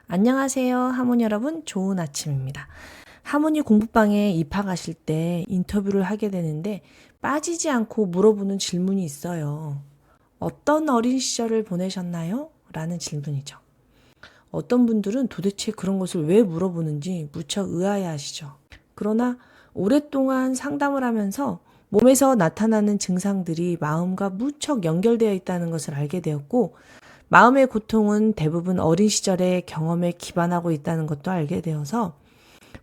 안녕하세요. 하모니 여러분, 좋은 아침입니다. 하모니 공부방에 입학하실 때 인터뷰를 하게 되는데 빠지지 않고 물어보는 질문이 있어요. 어떤 어린 시절을 보내셨나요? 라는 질문이죠. 어떤 분들은 도대체 그런 것을 왜 물어보는지 무척 의아해하시죠. 그러나 오랫동안 상담을 하면서 몸에서 나타나는 증상들이 마음과 무척 연결되어 있다는 것을 알게 되었고, 마음의 고통은 대부분 어린 시절의 경험에 기반하고 있다는 것도 알게 되어서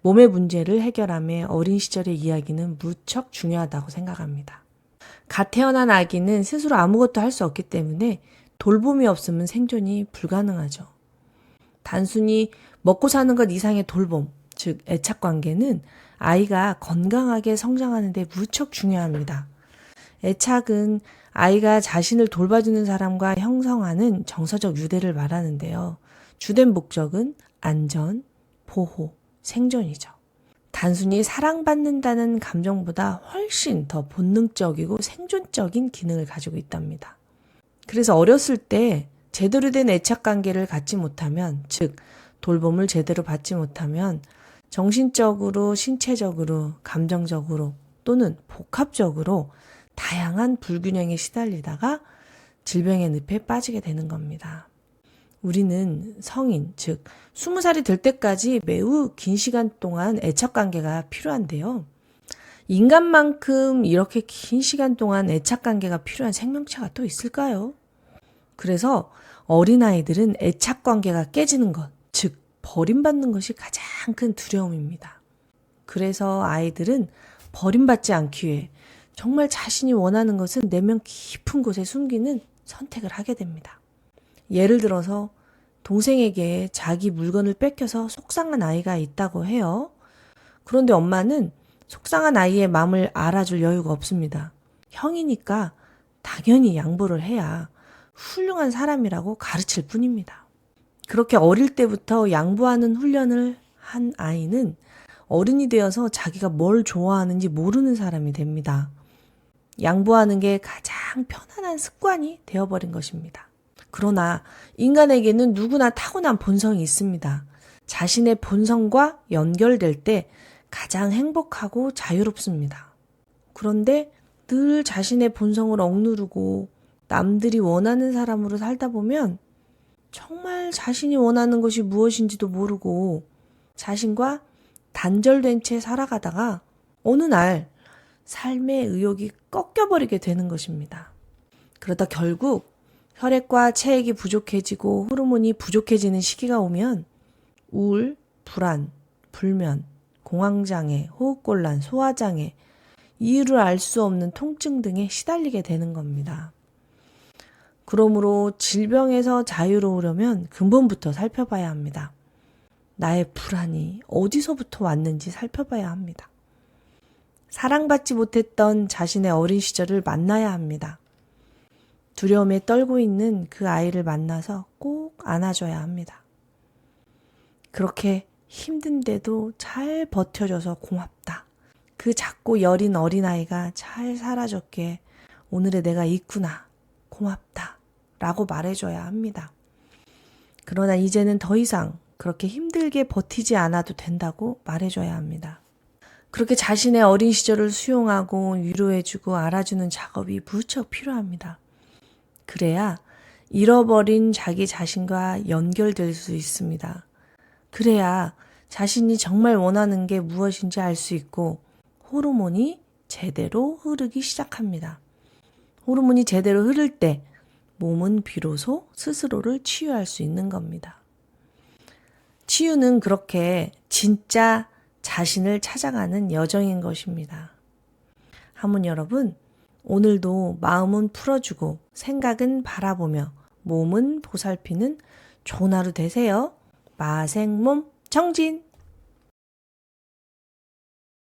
몸의 문제를 해결함에 어린 시절의 이야기는 무척 중요하다고 생각합니다. 갓 태어난 아기는 스스로 아무것도 할 수 없기 때문에 돌봄이 없으면 생존이 불가능하죠. 단순히 먹고 사는 것 이상의 돌봄, 즉 애착관계는 아이가 건강하게 성장하는 데 무척 중요합니다. 애착은 아이가 자신을 돌봐주는 사람과 형성하는 정서적 유대를 말하는데요. 주된 목적은 안전, 보호, 생존이죠. 단순히 사랑받는다는 감정보다 훨씬 더 본능적이고 생존적인 기능을 가지고 있답니다. 그래서 어렸을 때 제대로 된 애착관계를 갖지 못하면, 즉 돌봄을 제대로 받지 못하면 정신적으로, 신체적으로, 감정적으로 또는 복합적으로 다양한 불균형에 시달리다가 질병의 늪에 빠지게 되는 겁니다. 우리는 성인, 즉 20살이 될 때까지 매우 긴 시간 동안 애착관계가 필요한데요. 인간만큼 이렇게 긴 시간 동안 애착관계가 필요한 생명체가 또 있을까요? 그래서 어린아이들은 애착관계가 깨지는 것, 즉 버림받는 것이 가장 큰 두려움입니다. 그래서 아이들은 버림받지 않기 위해 정말 자신이 원하는 것은 내면 깊은 곳에 숨기는 선택을 하게 됩니다. 예를 들어서 동생에게 자기 물건을 뺏겨서 속상한 아이가 있다고 해요. 그런데 엄마는 속상한 아이의 마음을 알아줄 여유가 없습니다. 형이니까 당연히 양보를 해야 훌륭한 사람이라고 가르칠 뿐입니다. 그렇게 어릴 때부터 양보하는 훈련을 한 아이는 어른이 되어서 자기가 뭘 좋아하는지 모르는 사람이 됩니다. 양보하는 게 가장 편안한 습관이 되어버린 것입니다. 그러나 인간에게는 누구나 타고난 본성이 있습니다. 자신의 본성과 연결될 때 가장 행복하고 자유롭습니다. 그런데 늘 자신의 본성을 억누르고 남들이 원하는 사람으로 살다 보면 정말 자신이 원하는 것이 무엇인지도 모르고 자신과 단절된 채 살아가다가 어느 날 삶의 의욕이 꺾여버리게 되는 것입니다. 그러다 결국 혈액과 체액이 부족해지고 호르몬이 부족해지는 시기가 오면 우울, 불안, 불면, 공황장애, 호흡곤란, 소화장애, 이유를 알 수 없는 통증 등에 시달리게 되는 겁니다. 그러므로 질병에서 자유로우려면 근본부터 살펴봐야 합니다. 나의 불안이 어디서부터 왔는지 살펴봐야 합니다. 사랑받지 못했던 자신의 어린 시절을 만나야 합니다. 두려움에 떨고 있는 그 아이를 만나서 꼭 안아줘야 합니다. 그렇게 힘든데도 잘 버텨줘서 고맙다. 그 작고 여린 어린아이가 잘 살아줬기에 오늘의 내가 있구나. 고맙다. 라고 말해줘야 합니다. 그러나 이제는 더 이상 그렇게 힘들게 버티지 않아도 된다고 말해줘야 합니다. 그렇게 자신의 어린 시절을 수용하고 위로해주고 알아주는 작업이 무척 필요합니다. 그래야 잃어버린 자기 자신과 연결될 수 있습니다. 그래야 자신이 정말 원하는 게 무엇인지 알 수 있고 호르몬이 제대로 흐르기 시작합니다. 호르몬이 제대로 흐를 때 몸은 비로소 스스로를 치유할 수 있는 겁니다. 치유는 그렇게 진짜 자신을 찾아가는 여정인 것입니다. 하모니 여러분, 오늘도 마음은 풀어주고 생각은 바라보며 몸은 보살피는 좋은 하루 되세요. 마생몸 정진!